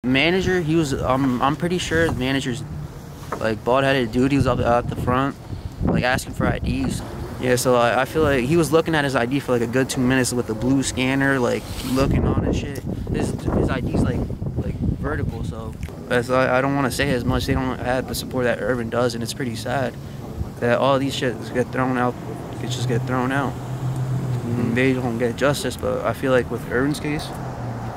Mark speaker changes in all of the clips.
Speaker 1: Manager, he was, I'm pretty sure the manager's like bald-headed dude. He was up at the front, like asking for IDs. Yeah, so I feel like he was looking at his ID for like a good 2 minutes with the blue scanner, like looking on and shit. His ID's like vertical, so I don't want to say as much. They don't have the support that Irving does, and it's pretty sad that all these shit get thrown out. It just get thrown out. And they don't get justice, but I feel like with Irving's case,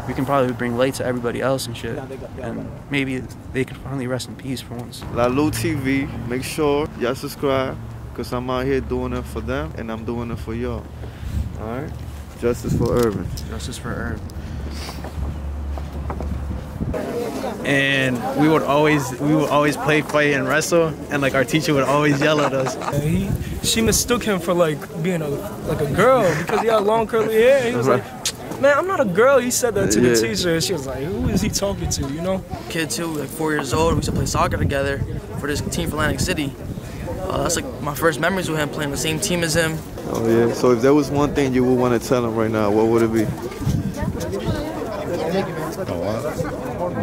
Speaker 1: we can probably bring light to everybody else and shit. And maybe they can finally rest in peace for once.
Speaker 2: Lalu TV, make sure y'all subscribe, because I'm out here doing it for them, and I'm doing it for y'all. Alright? Justice for Irving.
Speaker 1: Justice for Irving.
Speaker 3: And we would always play, fight, and wrestle, and like our teacher would always yell at us.
Speaker 4: She mistook him for like being a girl because he had long curly hair. He was like, man, I'm not a girl. He said that to the teacher. And she was like, who is he talking to, you know?
Speaker 5: Kid too, like 4 years old. We used to play soccer together for this team for Atlantic City. That's like my first memories with him, playing the same team as him.
Speaker 2: Oh yeah, so if there was one thing you would want to tell him right now, what would it be?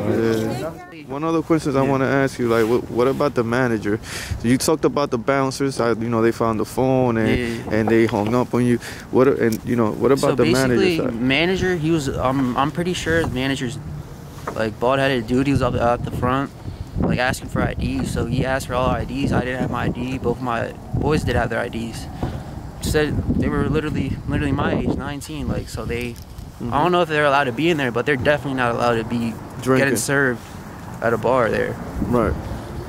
Speaker 2: Yeah. One other question I want to ask you, like, what about the manager? So you talked about the bouncers. You know, they found the phone and they hung up on you. What about the manager?
Speaker 1: So manager, he was, I'm pretty sure the manager's like bald-headed dude. He was up at the front, like asking for IDs. So he asked for all our IDs. I didn't have my ID. Both my boys did have their IDs. Said they were literally my age, 19. Like, so they. I don't know if they're allowed to be in there, but they're definitely not allowed to be getting served at a bar there. Right.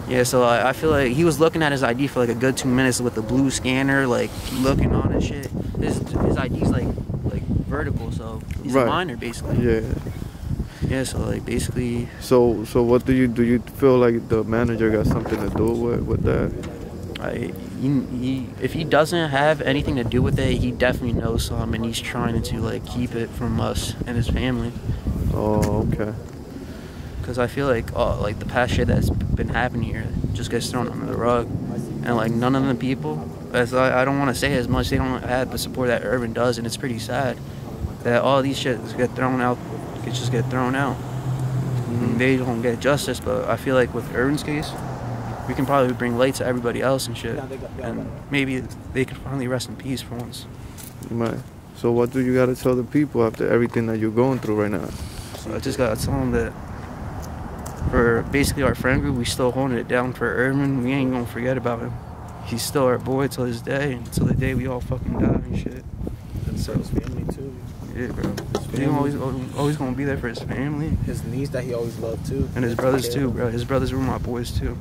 Speaker 1: Yeah, so I feel like he was looking at his ID for like a good 2 minutes with the blue scanner, like looking on and shit. His ID's like vertical, so he's a minor basically. Yeah. Yeah, so like basically.
Speaker 2: So what do you feel like the manager got something to do with that?
Speaker 1: If he doesn't have anything to do with it, he definitely knows some, and he's trying to like keep it from us and his family.
Speaker 2: Oh, okay.
Speaker 1: Because I feel like the past shit that's been happening here just gets thrown under the rug, and like none of the people, as I don't want to say as much, they don't have the support that Irving does, and it's pretty sad that all these shit get thrown out. It just get thrown out. And they don't get justice, but I feel like with Irving's case, we can probably bring light to everybody else and shit, and maybe they can finally rest in peace for once.
Speaker 2: Right. So what do you got to tell the people after everything that you're going through right now?
Speaker 1: So I just got to tell them that for basically our friend group, we still holding it down for Irving. We ain't gonna forget about him. He's still our boy till this day, and till the day we all fucking die and shit.
Speaker 3: And so his family too.
Speaker 1: Yeah, bro. He's always gonna be there for his family.
Speaker 3: His niece that he always loved too.
Speaker 1: And his brothers too, bro. His brothers were my boys too.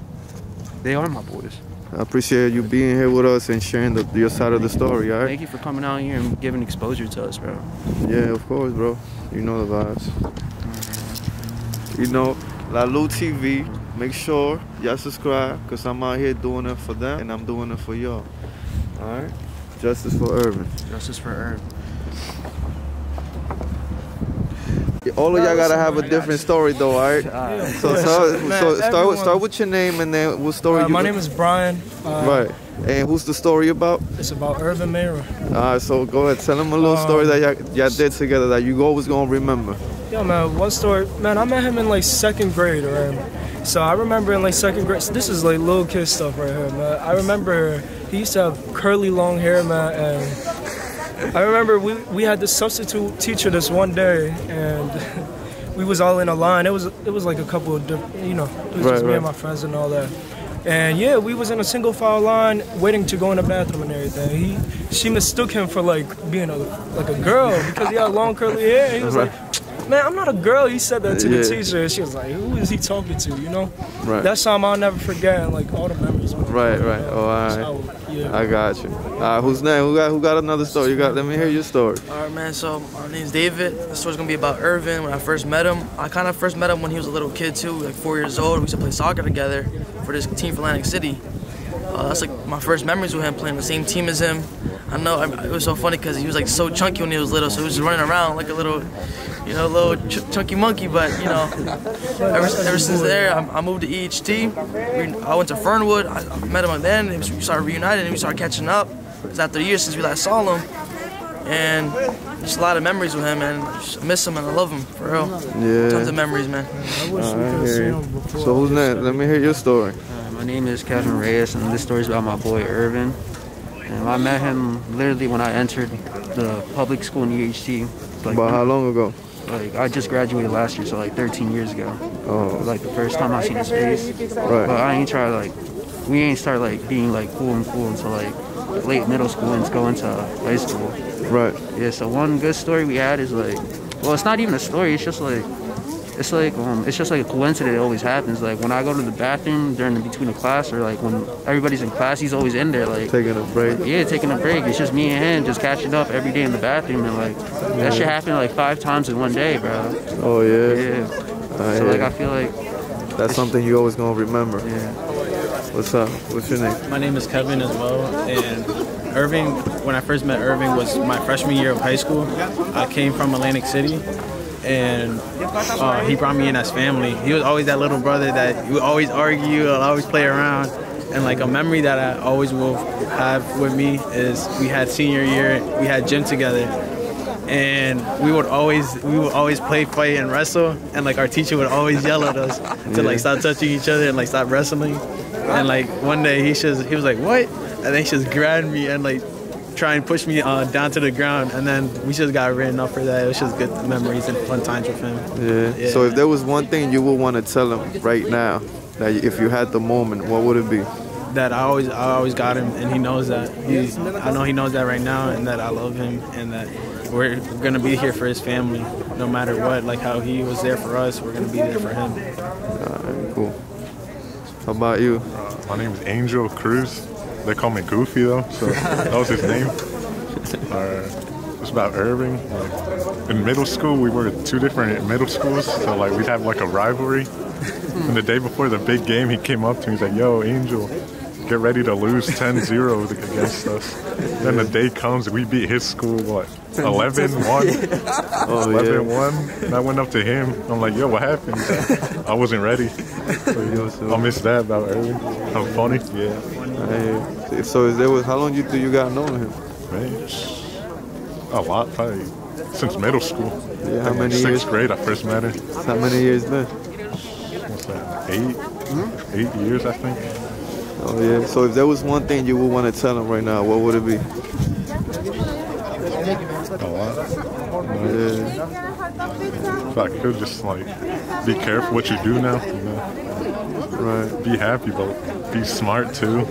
Speaker 1: They are my boys.
Speaker 2: I appreciate you being here with us and sharing your side of the story, all right?
Speaker 1: Thank you for coming out here and giving exposure to us, bro.
Speaker 2: Yeah, of course, bro. You know the vibes. You know, Lalu TV, make sure y'all subscribe, because I'm out here doing it for them, and I'm doing it for y'all. All right? Justice for Irving.
Speaker 1: Justice for Irving.
Speaker 2: All of y'all gotta have a different story, though, all right? So start with your name, and then what story you.
Speaker 4: My name is Brian.
Speaker 2: Right. And who's the story about?
Speaker 4: It's about Irving Mayren.
Speaker 2: All right, so go ahead, tell them a little story that y'all did together that you always gonna remember.
Speaker 4: Yo, man, one story. Man, I met him in like 2nd grade, right? So I remember in like 2nd grade. So this is like little kid stuff right here, man. I remember he used to have curly long hair, man, and I remember we had this substitute teacher this one day, and we was all in a line. It was like a couple of different, you know, it was just me and my friends and all that. And yeah, we was in a single file line waiting to go in the bathroom and everything. She mistook him for like being a girl because he had long curly hair. He was like, man, I'm not a girl. He said that to the teacher. And she was like, who is he talking to, you know? Right. That's something I'll never forget, and like all the memories.
Speaker 2: Right. Oh, all right. So, yeah. I got you. Who's name? Who got another story? Let me hear your story.
Speaker 5: All right, man. So my name's David. The story's gonna be about Irving. When I first met him, I kind of first met him when he was a little kid too, like 4 years old. We used to play soccer together for this team for Atlantic City. That's like my first memories with him, playing the same team as him. I know it was so funny because he was like so chunky when he was little, so he was just running around like a little, you know, little chunky monkey. But you know, ever since there, I moved to EHT. I went to Fernwood. I met him then. We started reuniting and we started catching up. It was after years since we last saw him. and just a lot of memories with him, and I just miss him and I love him for real.
Speaker 2: Yeah.
Speaker 5: Tons of memories, man.
Speaker 4: I wish we could have seen him before.
Speaker 2: So who's next? Let me hear your story.
Speaker 1: My name is Kevin Reyes, and this story is about my boy Irving. And I met him literally when I entered the public school in EHT. Like,
Speaker 2: About how long ago?
Speaker 1: Like, I just graduated last year, so like 13 years ago.
Speaker 2: Oh.
Speaker 1: It was like the first time I seen his face.
Speaker 2: Right.
Speaker 1: But I ain't try like, we ain't start like being like cool until like late middle school and go into high school.
Speaker 2: Right.
Speaker 1: Yeah, so one good story we had is like, well, it's not even a story, it's just like a coincidence. It always happens. Like when I go to the bathroom between the class, or like when everybody's in class, he's always in there, like
Speaker 2: Taking a break.
Speaker 1: yeah, taking a break. It's just me and him just catching up every day in the bathroom, and like that shit happened like 5 times in one day, bro.
Speaker 2: Oh yeah.
Speaker 1: Yeah. So like I feel like
Speaker 2: that's something you always gonna remember.
Speaker 1: yeah.
Speaker 2: What's up? What's your name?
Speaker 3: My name is Kevin as well, and Irving, when I first met Irving, was my freshman year of high school. I came from Atlantic City, and he brought me in as family. He was always that little brother that you always argue, always play around. And like a memory that I always will have with me is we had senior year, we had gym together, and we would always play, fight, and wrestle. And like our teacher would always yell at us to like stop touching each other and like stop wrestling. And like one day he was like, "What?" And then he just grabbed me and like try and push me down to the ground, and then we just got written up for that. It was just good memories and fun times with him.
Speaker 2: Yeah. So if there was one thing you would want to tell him right now, that if you had the moment, what would it be?
Speaker 3: That I always got him, and he knows that. I know he knows that right now, and that I love him, and that we're gonna be here for his family, no matter what. Like how he was there for us, we're gonna be there for him.
Speaker 2: Alright, cool. How about you?
Speaker 6: My name is Angel Cruz. They call me Goofy though, so that was his name. It's about Irving. Like, in middle school, we were at 2 different middle schools, so like we'd have like a rivalry. And the day before the big game, he came up to me. He's like, "Yo, Angel, get ready to lose 10-0 against us." Then the day comes, we beat his school, what, 11-1?
Speaker 2: Oh,
Speaker 6: 11-1. And I went up to him. I'm like, "Yo, what happened?" He's like, "I wasn't ready." So I miss that about Irving. How funny. Yeah.
Speaker 2: Hey, so how long do you got knowing him?
Speaker 6: Man, a lot, probably since middle school.
Speaker 2: Yeah, how many years?
Speaker 6: 6th grade, I first met her.
Speaker 2: How many years been?
Speaker 6: What's that? 8 years, I think.
Speaker 2: Oh yeah. So if there was one thing you would want to tell him right now, what would it be?
Speaker 6: A lot.
Speaker 2: Yeah.
Speaker 6: If I could just like be careful what you do now. You know?
Speaker 2: Right.
Speaker 6: Be happy, but be smart too.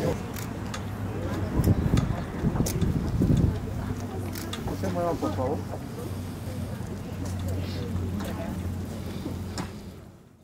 Speaker 2: Por favor.